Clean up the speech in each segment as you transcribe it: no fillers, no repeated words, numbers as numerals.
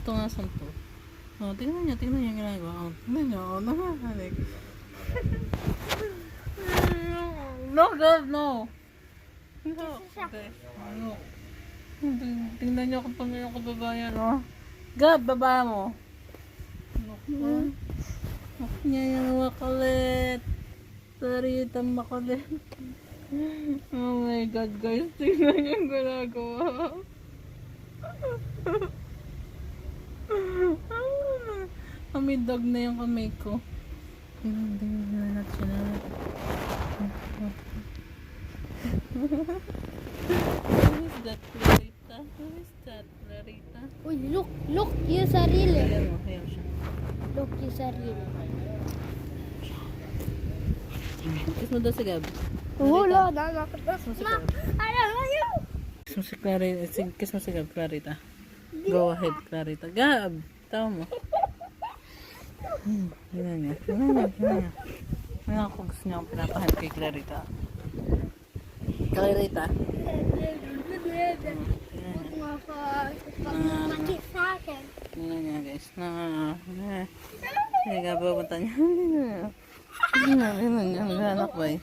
ito nga saan to. Oh, tingnan niyo yung ginagawa. Oh, tingnan niyo, oh, nakakalik. No, God, no. No. Okay. No. Tingnan niyo kung paano yung kababayan, oh. Gab, baba mo. Niya yung makulit. Sorry, itang makulit. Oh my God, guys. Tingnan niyo yung ginagawa. Dog na yung kamay ko. Tingnan natin siya na. Who is that, Clarita? Who is that, Clarita? Uy, look yung sarili. Ayan mo, ayan siya. Look yung sarili. Kiss mo daw si Gab. Wala, nakakita. Kiss mo si Gab. Kiss mo si Clarita. Kiss mo si Gab, Clarita. Go ahead, Clarita. Gab! Tawa mo. Tingnan niya. Ano ako gusto niya akong pinapahal kay Clarita. Clarita. Tingnan niya guys. Hindi nga pupunta niya. Tingnan niya. Naghanak ba eh.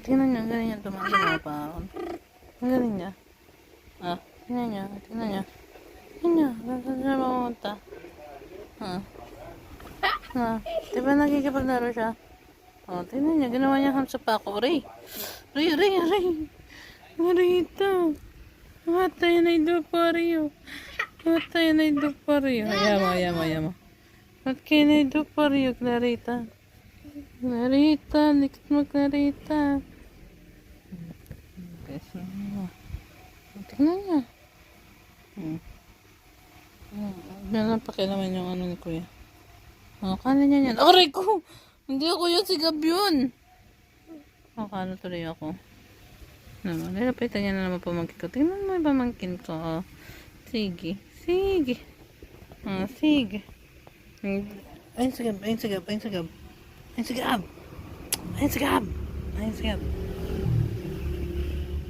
Tingnan niya. Galing niya tumatama pa ako. Ang galing niya. Tingnan niya. Tingnan niya. Saan siya mamunta? Diba nakikipaglaro siya? Tingnan niya. Ginawa niya ham sa pako. Ray! Marita! Matay na ito pariyo. Ayama. What can I do for you, Clarita? Likit mo, Clarita. Tingnan niya. Ganun pakilaman yung ano ni Kuya. Kala niya yan. Aray ko! Hindi ako yun, si Gab yun. Kala tuloy ako. Nilapitan niya na naman pamangkin ko. Tingnan mo yung pamangkin ko. Sige. Sige. Ayun si Gab.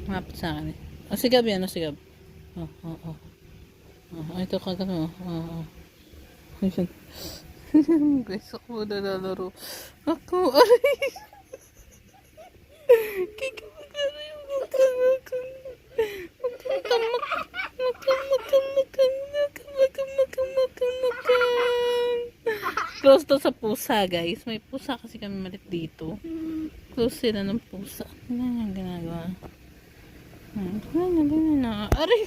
Mapit sa akin eh. Si Gab yan, si Gab. Ito kagad mo. Ayun. Guys, ako nalalaro. Ako, aray. Kikimagari. Close to sa pusa, guys. May pusa kasi kami malit dito. Close sila ng pusa. Ano yung ginagawa? Aray!